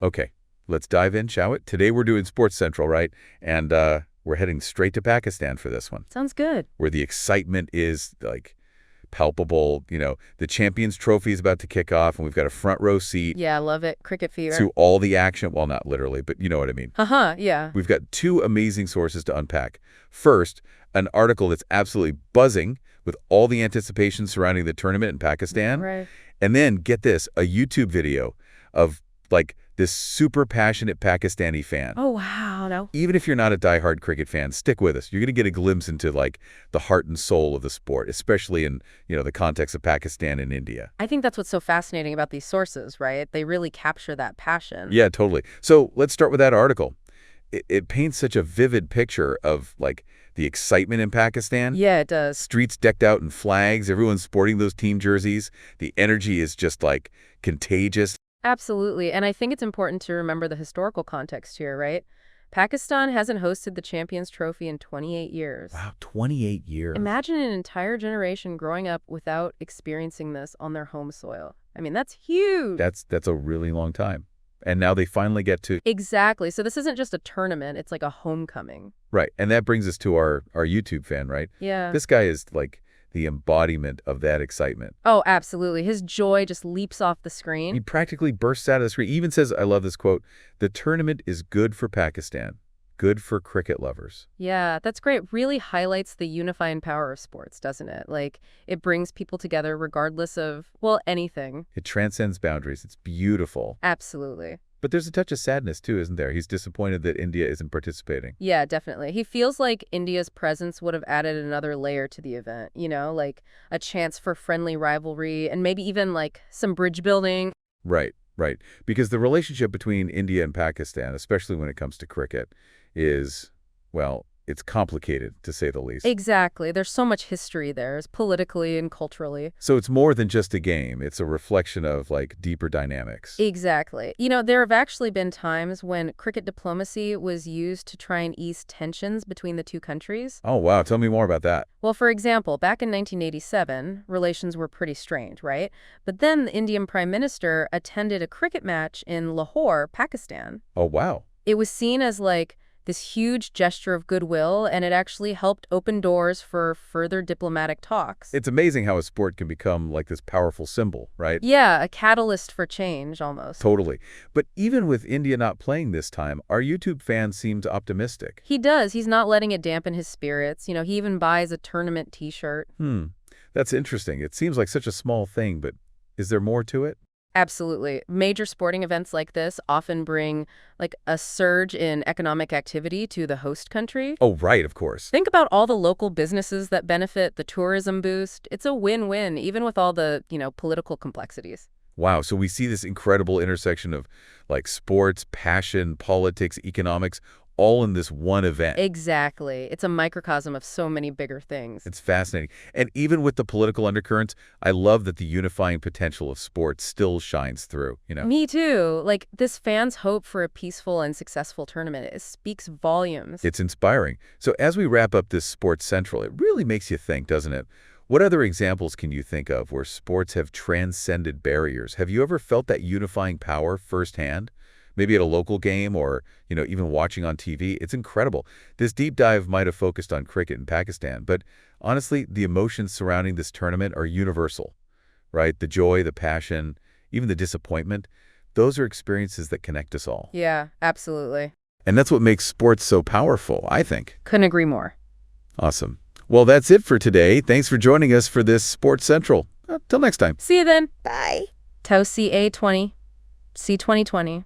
Okay, let's dive in, shall we? Today we're doing Sports Central, right? And we're heading straight to Pakistan for this one, Sounds good. where the excitement is, like, palpable. The Champions Trophy is about to kick off, and we've got a front row seat Yeah, I love it. Cricket fever. to all the action. Well, not literally, but you know what I mean. Yeah. We've got two amazing sources to unpack. First, an article that's absolutely buzzing with all the anticipation surrounding the tournament in Pakistan. Right. And then, get this, a YouTube video of, like, this super passionate Pakistani fan. Oh, wow. No. Even if you're not a diehard cricket fan, stick with us. You're going to get a glimpse into, like, the heart and soul of the sport, especially in, the context of Pakistan and India. I think that's what's so fascinating about these sources, right? They really capture that passion. Yeah, totally. So let's start with that article. It paints such a vivid picture of, like, the excitement in Pakistan. Yeah, it does. Streets decked out in flags, everyone's sporting those team jerseys. The energy is just, like, contagious. Absolutely. And I think it's important to remember the historical context here, right? Pakistan hasn't hosted the Champions Trophy in 28 years. Wow, 28 years. Imagine an entire generation growing up without experiencing this on their home soil. I mean, that's huge. That's a really long time. And now they finally get to... Exactly. So this isn't just a tournament. It's like a homecoming. Right. And that brings us to our YouTube fan, right? Yeah. This guy is, like, the embodiment of that excitement. Oh, absolutely. His joy just leaps off the screen. He practically bursts out of the screen. He even says, I love this quote, "The tournament is good for Pakistan, good for cricket lovers." Yeah, that's great. Really highlights the unifying power of sports, doesn't it? Like, it brings people together regardless of, well, anything. It transcends boundaries. It's beautiful. Absolutely. But there's a touch of sadness, too, isn't there? He's disappointed that India isn't participating. Yeah, definitely. He feels like India's presence would have added another layer to the event, like a chance for friendly rivalry and maybe even like some bridge building. Right, right. Because the relationship between India and Pakistan, especially when it comes to cricket, is, well, it's complicated, to say the least. Exactly. There's so much history there, politically and culturally. So it's more than just a game. It's a reflection of, like, deeper dynamics. Exactly. There have actually been times when cricket diplomacy was used to try and ease tensions between the two countries. Oh, wow. Tell me more about that. Well, for example, back in 1987, relations were pretty strained, right? But then the Indian Prime Minister attended a cricket match in Lahore, Pakistan. Oh, wow. It was seen as, like, this huge gesture of goodwill, and it actually helped open doors for further diplomatic talks. It's amazing how a sport can become, like, this powerful symbol, right? Yeah, a catalyst for change, almost. Totally. But even with India not playing this time, our YouTube fan seems optimistic. He does. He's not letting it dampen his spirits. He even buys a tournament T-shirt. That's interesting. It seems like such a small thing, but is there more to it? Absolutely. Major sporting events like this often bring, like, a surge in economic activity to the host country. Oh, right, of course. Think about all the local businesses that benefit, the tourism boost. It's a win-win, even with all the, political complexities. Wow, so we see this incredible intersection of, like, sports, passion, politics, economics, all in this one event. Exactly. It's a microcosm of so many bigger things. It's fascinating. And even with the political undercurrents, I love that the unifying potential of sports still shines through, Me too. Like, this fan's hope for a peaceful and successful tournament, it speaks volumes. It's inspiring. So as we wrap up this Sports Central, it really makes you think, doesn't it? What other examples can you think of where sports have transcended barriers? Have you ever felt that unifying power firsthand? Maybe at a local game or, even watching on TV. It's incredible. This deep dive might have focused on cricket in Pakistan, but honestly, the emotions surrounding this tournament are universal, right? The joy, the passion, even the disappointment, those are experiences that connect us all. Yeah, absolutely. And that's what makes sports so powerful, I think. Couldn't agree more. Awesome. Well, that's it for today. Thanks for joining us for this Sports Central. Till next time. See you then. Bye. TOC A20. C2020.